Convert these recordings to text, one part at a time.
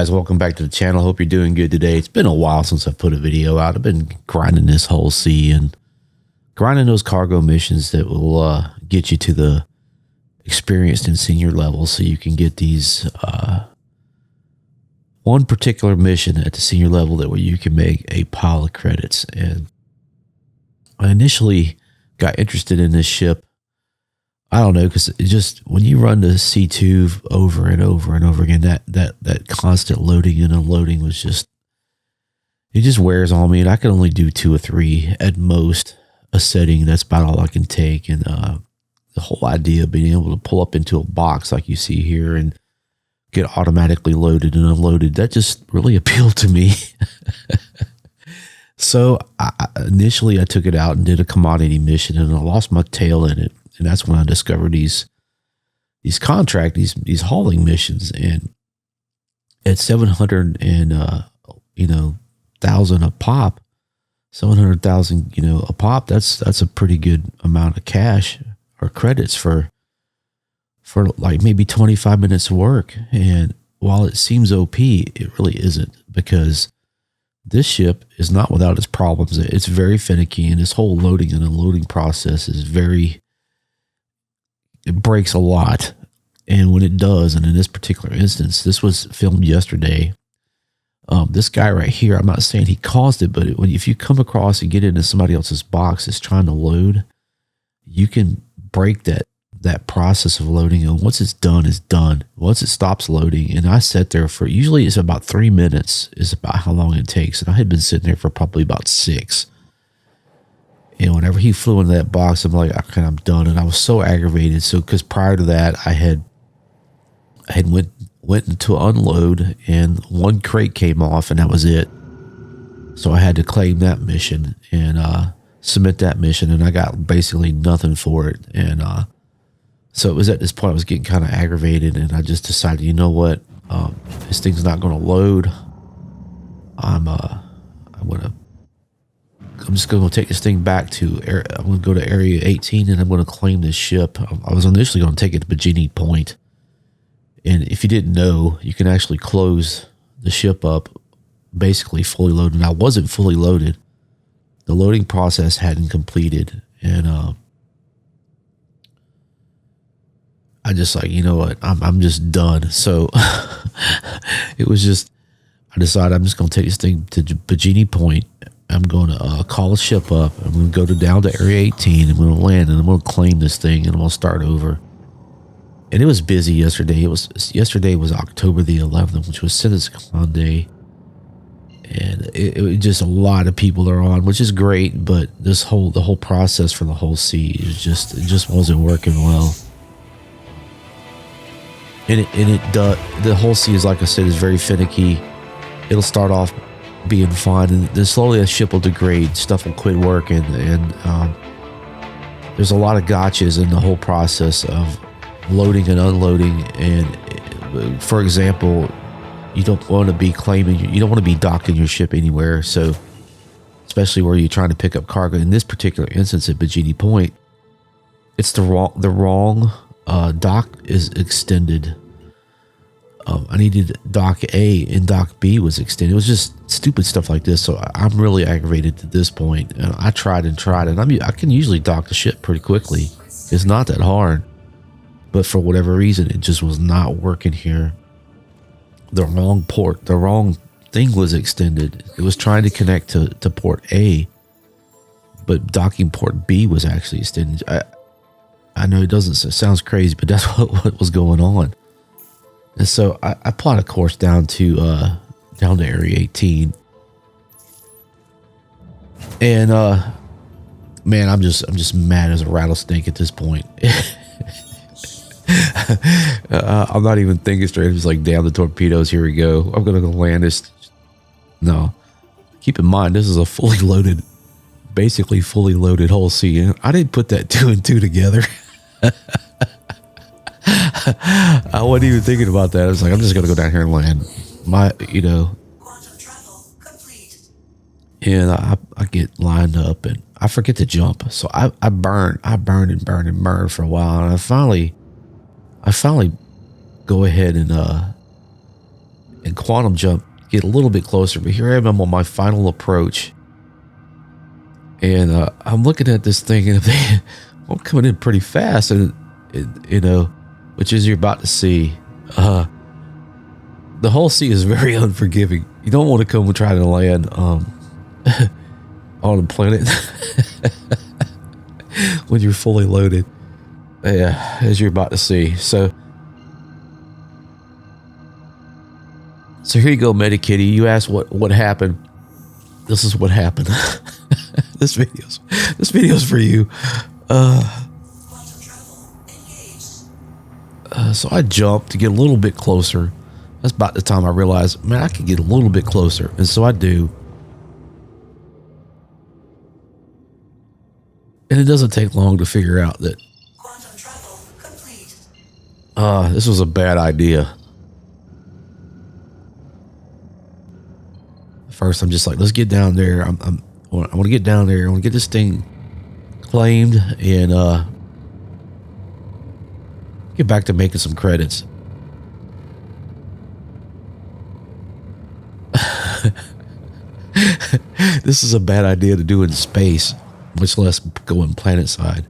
Guys, welcome back to the channel. Hope you're doing good today. It's been a while since I've put a video out. I've been grinding this whole sea and grinding those cargo missions that will get you to the experienced and senior level, so you can get these one particular mission at the senior level that where you can make a pile of credits. And I initially got interested in this ship, I don't know, because it just, when you run the C2 over and over and over again, that constant loading and unloading was just, it just wears on me. And I can only do 2 or 3 at most a setting. That's about all I can take. And the whole idea of being able to pull up into a box like you see here and get automatically loaded and unloaded, that just really appealed to me. So initially I took it out and did a commodity mission, and I lost my tail in it. And that's when I discovered these hauling missions. And at 700 and thousand a pop, 700,000 a pop, that's a pretty good amount of cash or credits for like maybe 25 minutes of work. And while it seems OP, it really isn't, because this ship is not without its problems. It's very finicky, and this whole loading and unloading process is it breaks a lot. And when it does, and in this particular instance, this was filmed yesterday. This guy right here, I'm not saying he caused it, but if you come across and get into somebody else's box that's trying to load, you can break that process of loading. And once it's done, it's done. Once it stops loading, and I sat there for, usually it's about 3 minutes is about how long it takes. And I had been sitting there for probably about 6. And whenever he flew into that box, I'm like, okay, I'm done. And I was so aggravated. So, because prior to that, I had went into unload, and 1 crate came off, and that was it. So I had to claim that mission and submit that mission, and I got basically nothing for it. And so it was at this point I was getting kind of aggravated, and I just decided, you know what, this thing's not going to load. I'm just going to take this thing back to, I'm going to go to Area 18, and I'm going to claim this ship. I was initially going to take it to Baijini Point. And if you didn't know, you can actually close the ship up basically fully loaded. And I wasn't fully loaded. The loading process hadn't completed. And I just like, you know what, I'm just done. So it was just, I decided I'm just going to take this thing to Baijini Point. I'm going to call the ship up. I'm going to go down to Area 18. I'm going to land, and I'm going to claim this thing, and I'm going to start over. And it was busy yesterday. Yesterday was October the 11th, which was Citizens Day. And it was just a lot of people are on, which is great. But the whole process for the whole sea is it just wasn't working well. And the whole sea is, like I said, is very finicky. It'll start off being fine, and then slowly the ship will degrade. Stuff will quit working, and there's a lot of gotchas in the whole process of loading and unloading. And for example, you don't want to be docking your ship anywhere. So especially where you're trying to pick up cargo. In this particular instance at Baijini Point, it's the wrong dock is extended. I needed dock A, and dock B was extended. It was just stupid stuff like this. So I'm really aggravated at this point. And I tried, and I can usually dock the ship pretty quickly. It's not that hard. But for whatever reason, it just was not working here. The wrong thing was extended. It was trying to connect to port A, but docking port B was actually extended. I know it sounds crazy, but that's what was going on. And so I plotted a course down to Area 18. And man, I'm just mad as a rattlesnake at this point. I'm not even thinking straight. I'm just like, damn the torpedoes, here we go. I'm gonna go land this. No, keep in mind, this is a basically fully loaded whole sea. I didn't put that 2 and 2 together. I wasn't even thinking about that. I was like, I'm just gonna go down here and land Quantum travel complete. And I get lined up, and I forget to jump. So I burn for a while, and I finally go ahead and and quantum jump, get a little bit closer. But here I am on my final approach. And I'm looking at this thing, and I'm coming in pretty fast, and which is you're about to see. The whole sea is very unforgiving. You don't want to come and try to land on a planet when you're fully loaded. Yeah, as you're about to see. So here you go, MediKitty. You asked what happened. This is what happened. This video's for you. So I jumped to get a little bit closer. That's about the time I realized, man, I can get a little bit closer. And so I do. And it doesn't take long to figure out that Quantum travel complete. this was a bad idea. First, I'm just like, let's get down there. I want to get down there. I want to get this thing claimed and get back to making some credits. This is a bad idea to do in space, much less go in planet side.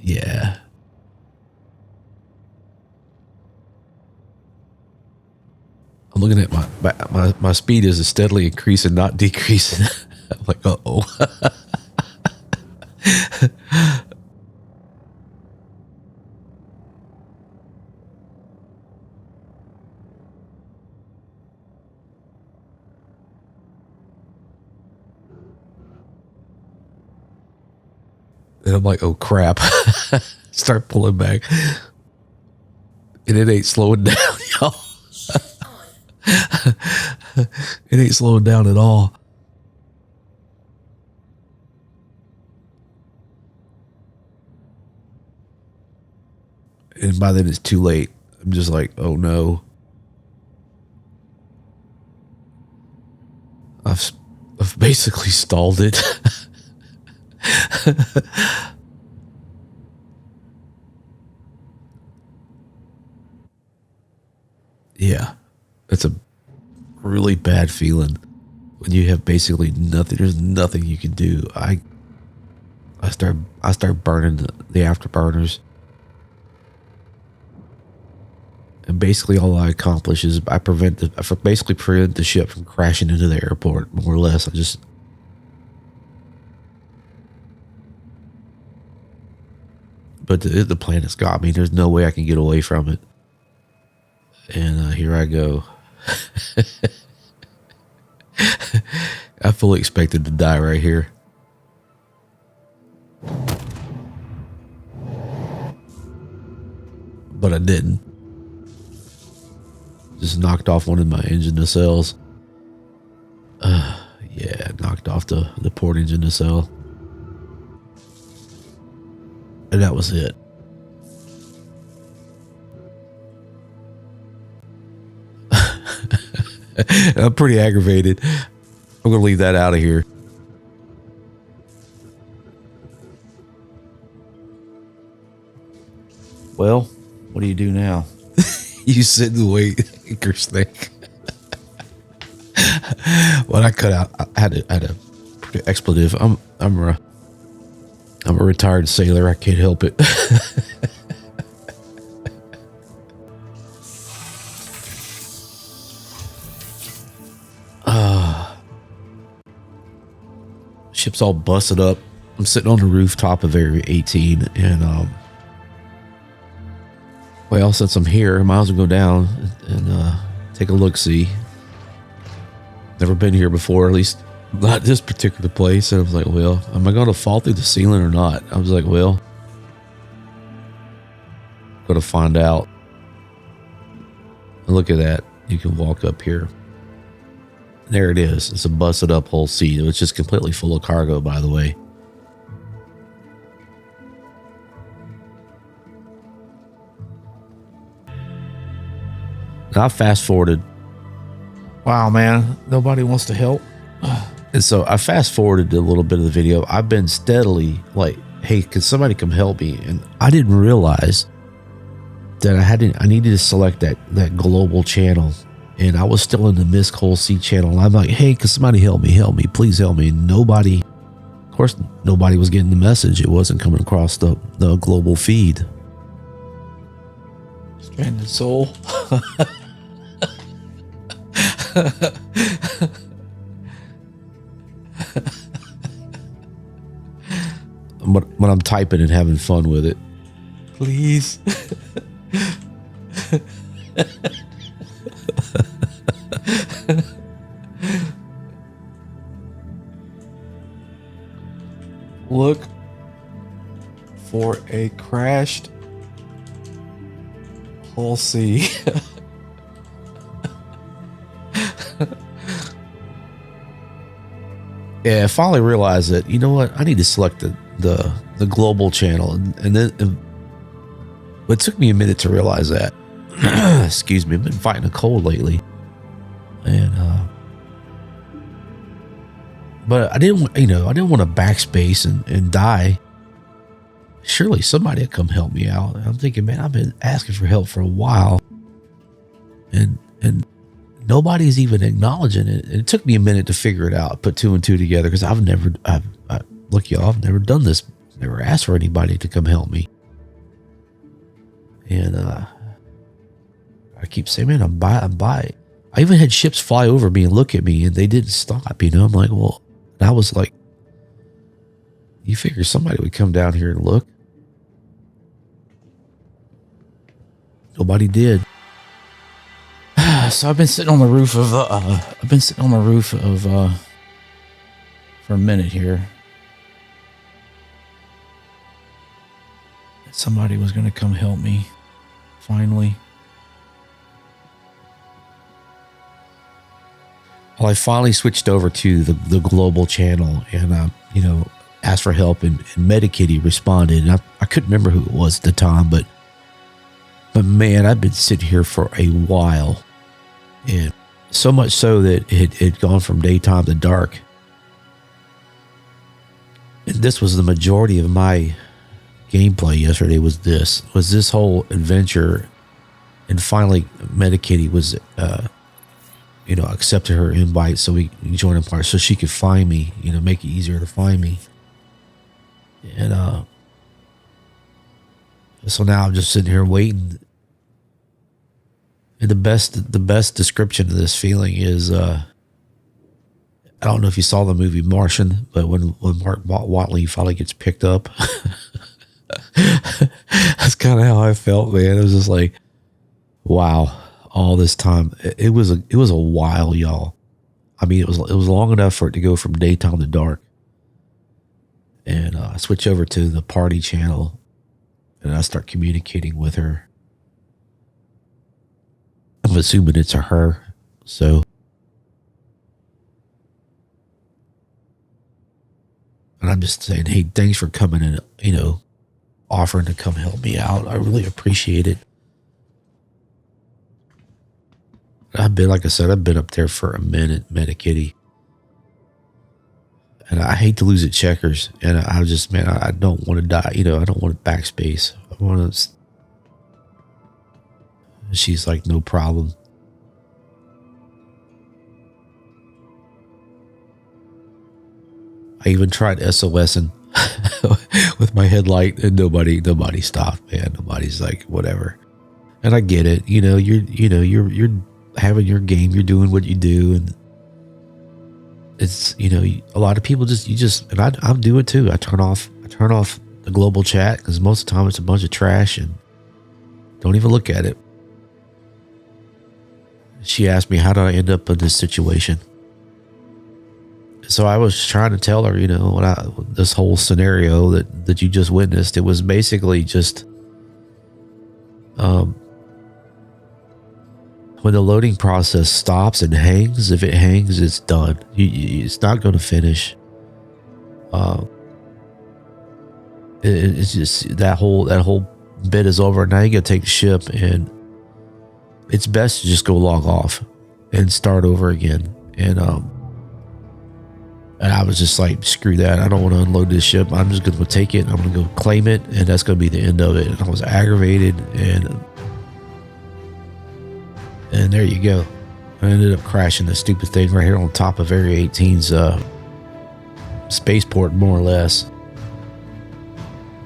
Yeah. I'm looking at my speed is steadily increasing, not decreasing. I'm like, uh-oh. And I'm like, oh crap. Start pulling back. And it ain't slowing down, y'all. It ain't slowing down at all. And by then it's too late. I'm just like, oh no. I've basically stalled it. Yeah, it's a really bad feeling when you have basically nothing. There's nothing you can do. I start burning the afterburners, and basically all I accomplish is I basically prevent the ship from crashing into the airport, more or less. But the planet's got me. There's no way I can get away from it. And here I go. I fully expected to die right here. But I didn't. Just knocked off one of my engine nacelles. Yeah, knocked off the port engine nacelle. And that was it. I'm pretty aggravated. I'm going to leave that out of here. Well, what do you do now? You sit and wait. Anchors think. Well, I cut out. I had a pretty expletive. I'm a retired sailor. I can't help it. Ship's all busted up. I'm sitting on the rooftop of Area 18, and well, since I'm here, I might as well go down and take a look-see. Never been here before, at least not this particular place. And I was like, well, am I going to fall through the ceiling or not? I was like, well, going to find out. And look at that. You can walk up here. There it is. It's a busted up whole seat. It's just completely full of cargo, by the way. Now I fast forwarded. Wow, man. Nobody wants to help. And so I fast forwarded a little bit of the video. I've been steadily like, hey, can somebody come help me? And I didn't realize that I needed to select that global channel, and I was still in the Miss Coal Sea channel. And I'm like, hey, can somebody help me, please help me. And nobody, of course, nobody was getting the message. It wasn't coming across the global feed. Stranded soul. When I'm typing and having fun with it. Please. Look for a crashed hull sea. Yeah, I finally realized that, you know what, I need to select the global channel, and then it took me a minute to realize that. Excuse me, I've been fighting a cold lately, and but I didn't want to backspace and die. Surely somebody would come help me out. And I'm thinking, man, I've been asking for help for a while, and nobody's even acknowledging it. And it took me a minute to figure it out, put two and two together, because I've never done this, never asked for anybody to come help me. And I keep saying, man, I'm by. I even had ships fly over me and look at me, and they didn't stop. I'm like, well, and I was like, you figure somebody would come down here and look. Nobody did. So I've been sitting on the roof of for a minute here. Somebody was going to come help me finally. Well, I finally switched over to the global channel, and asked for help, and MediKitty responded. And I couldn't remember who it was at the time, but man, I've been sitting here for a while, and so much so that it had gone from daytime to dark. And this was the majority of my gameplay yesterday. Was this whole adventure, and finally MediKitty was accepted her invite so we joined a party so she could find me, make it easier to find me. And so now I'm just sitting here waiting. And the best description of this feeling is I don't know if you saw the movie Martian, but when Mark Watley finally gets picked up, that's kind of how I felt, man. It was just like, wow, all this time. It was a while, y'all. I mean, it was long enough for it to go from daytime to dark. And I switch over to the party channel, and I start communicating with her. I'm assuming it's a her, so. And I'm just saying, hey, thanks for coming and, offering to come help me out. I really appreciate it. Like I said, I've been up there for a minute, MediKitty. And I hate to lose at checkers. And I just, man, I don't want to die. I don't want to backspace. I want to. She's like, no problem. I even tried SOSing with my headlight, and nobody stopped, man. Nobody's like, whatever. And I get it. You're having your game. You're doing what you do, and it's a lot of people and I'm doing it too. I turn off the global chat because most of the time it's a bunch of trash and don't even look at it. She asked me, how did I end up in this situation? So I was trying to tell her, this whole scenario that you just witnessed. It was basically just when the loading process stops and hangs. If it hangs, it's done. It's not going to finish. It's just that whole bit is over. Now you got to take the ship, and it's best to just go log off and start over again. And I was just like, screw that. I don't want to unload this ship. I'm just going to take it. I'm going to go claim it, and that's going to be the end of it. And I was aggravated, and And there you go. I ended up crashing this stupid thing right here on top of Area 18's spaceport, more or less.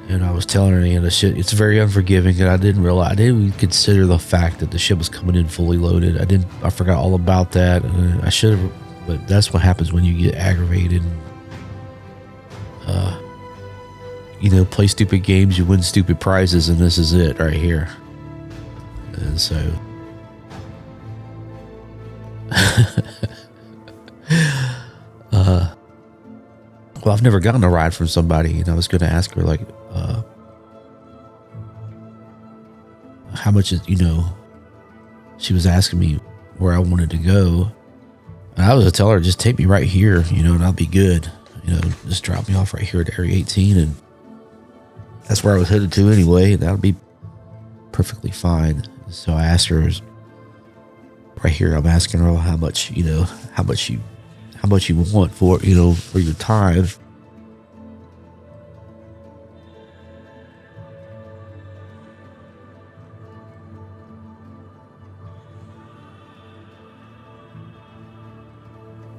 And I was telling her, the shit, it's very unforgiving, and I didn't even consider the fact that the ship was coming in fully loaded. I forgot all about that, and I should have, but that's what happens when you get aggravated. Play stupid games, you win stupid prizes, and this is it right here. And so, well, I've never gotten a ride from somebody, and I was going to ask her, like, how much is, she was asking me where I wanted to go. And I was going to tell her, just take me right here, and I'll be good. Just drop me off right here at Area 18, and that's where I was headed to anyway, and that'll be perfectly fine. So I asked her, right here, I'm asking her how much you want for, for your time.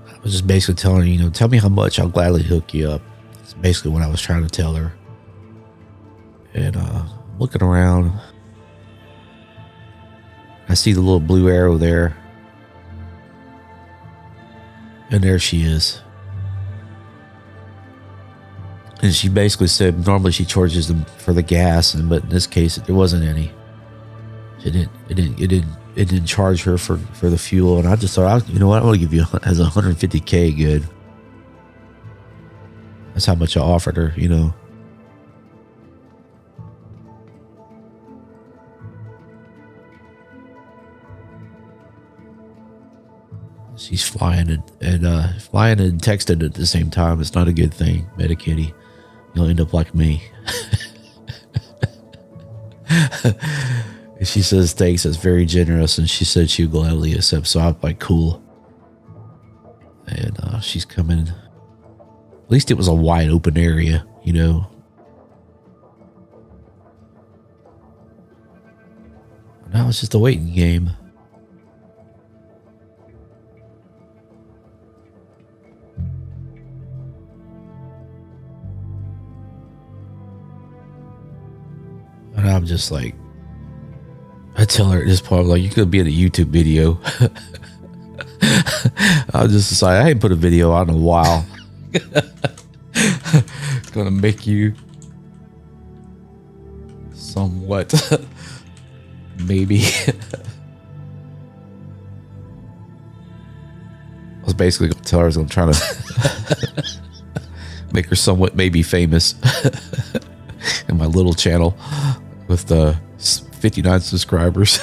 I was just basically telling her, tell me how much, I'll gladly hook you up. That's basically what I was trying to tell her. And looking around, I see the little blue arrow there. And there she is. And she basically said normally she charges them for the gas, but in this case there wasn't any. It didn't charge her for the fuel, and I just thought, you know what, I'm gonna give you as $150K good. That's how much I offered her, She's flying and flying and texting at the same time. It's not a good thing, MediKitty. You'll end up like me. And she says thanks, that's very generous, and she said she would gladly accept. So I'm like, cool. And she's coming. At least it was a wide open area, Now it's just a waiting game. And I'm just like, I tell her at this point, I'm like, you could be in a YouTube video. I just decided I ain't put a video out in a while. Gonna make you somewhat, maybe. I was basically gonna tell her I was gonna try to make her somewhat maybe famous in my little channel with 59 subscribers.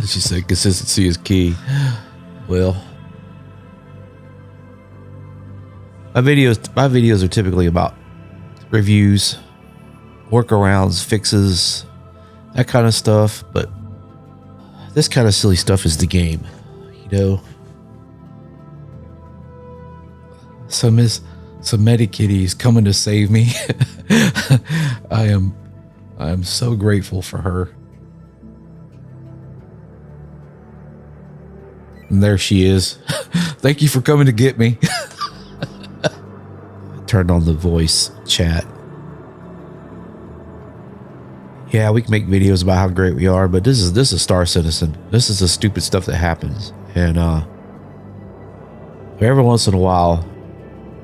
She said consistency is key. Well, my videos are typically about reviews, workarounds, fixes, that kind of stuff, but this kind of silly stuff is the game, So MediKitty is coming to save me. I am so grateful for her. And there she is. Thank you for coming to get me. I turned on the voice chat. Yeah, we can make videos about how great we are, but this is Star Citizen. This is the stupid stuff that happens. And every once in a while,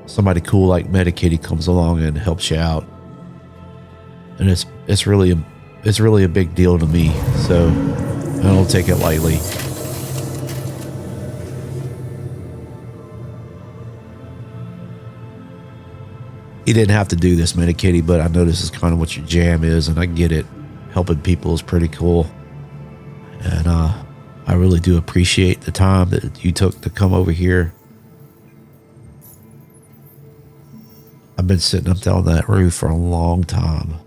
somebody cool like MediKitty comes along and helps you out. And it's really a big deal to me. So I don't take it lightly. You didn't have to do this, MediKitty, but I know this is kind of what your jam is, and I get it. Helping people is pretty cool. And I really do appreciate the time that you took to come over here. I've been sitting up on that roof for a long time,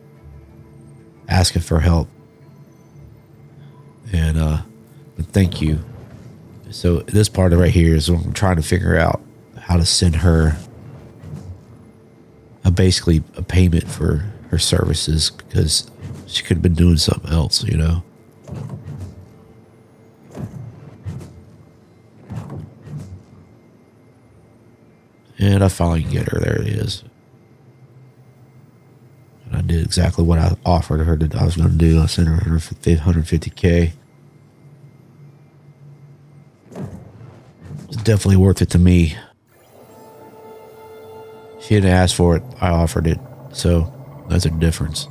asking for help. And thank you. So this part right here is what I'm trying to figure out how to send her basically a payment for her services, because she could have been doing something else, you know. And I finally get her. There it is. And I did exactly what I offered her that I was going to do. I sent her 150K. It's definitely worth it to me. She didn't ask for it. I offered it. So that's a difference.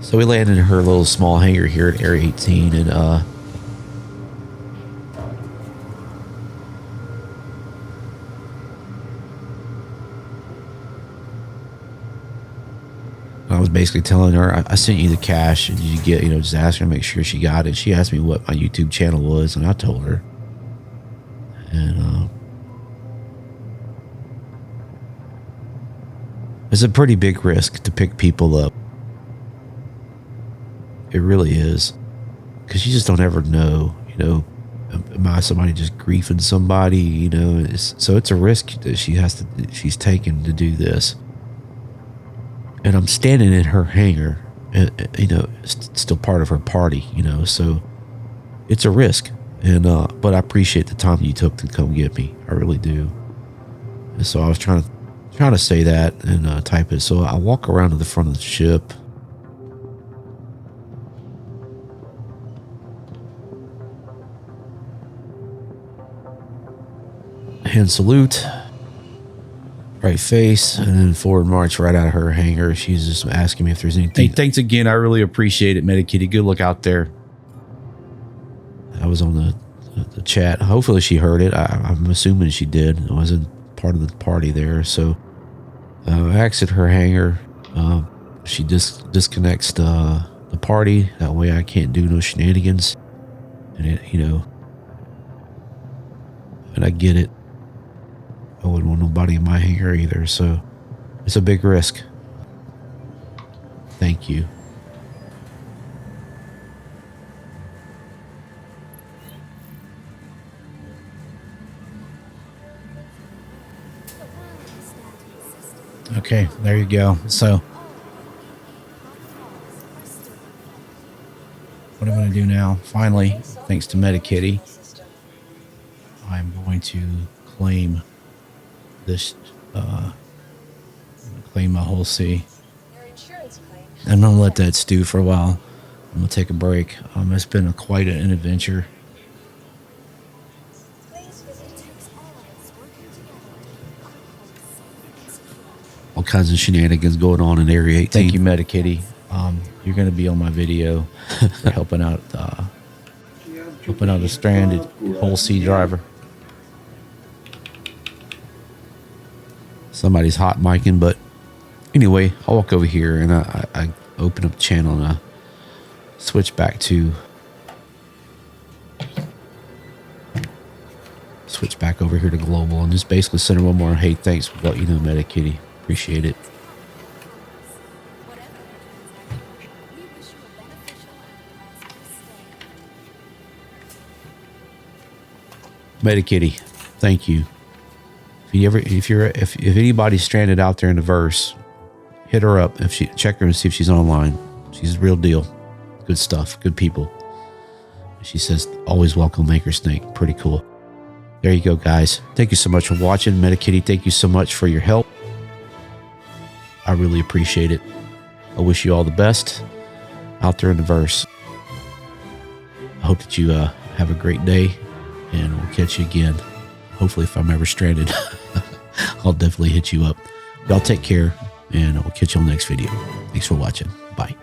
So we landed in her little small hangar here at Area 18, and I was basically telling her, I sent you the cash, and you get, you know, just ask her to make sure she got it. She asked me what my YouTube channel was, and I told her. And it's a pretty big risk to pick people up. It really is, because you just don't ever know, you know, am I somebody just griefing somebody, you know? So it's a risk that she's taken to do this. And I'm standing in her hangar, you know, it's still part of her party, you know, so it's a risk. And but I appreciate the time you took to come get me. I really do. And so I was trying to say that and type it. So I walk around to the front of the ship. Hand salute, right face, and then forward march right out of her hangar. She's just asking me if there's anything. Hey, thanks again. I really appreciate it, MediKitty. Good luck out there. I was on the chat. Hopefully she heard it. I'm assuming she did. I wasn't part of the party there. So I exit her hangar. She disconnects the party. That way I can't do no shenanigans. And it, you know, and I get it. I wouldn't want nobody in my hangar either, so it's a big risk. Thank you. Okay, there you go. So what I'm going to do now, finally, thanks to MediKitty, I'm going to claim this, claim my whole C. I'm gonna let that stew for a while. I'm gonna take a break. It's been quite an adventure. All kinds of shenanigans going on in Area 18. Thank you, MediKitty. You're gonna be on my video for helping out a stranded whole C driver. Somebody's hot micing, but anyway, I'll walk over here and I open up the channel and I switch back over here to global and just basically send her one more, hey, thanks for what you know, MediKitty. Appreciate it. MediKitty, thank you. If anybody's stranded out there in the verse, hit her up. Check her and see if she's online. She's the real deal. Good stuff. Good people. She says, always welcome, Maker Snake. Pretty cool. There you go, guys. Thank you so much for watching. MediKitty, thank you so much for your help. I really appreciate it. I wish you all the best out there in the verse. I hope that you have a great day, and we'll catch you again. Hopefully, if I'm ever stranded, I'll definitely hit you up. Y'all take care, and we'll catch you on the next video. Thanks for watching. Bye.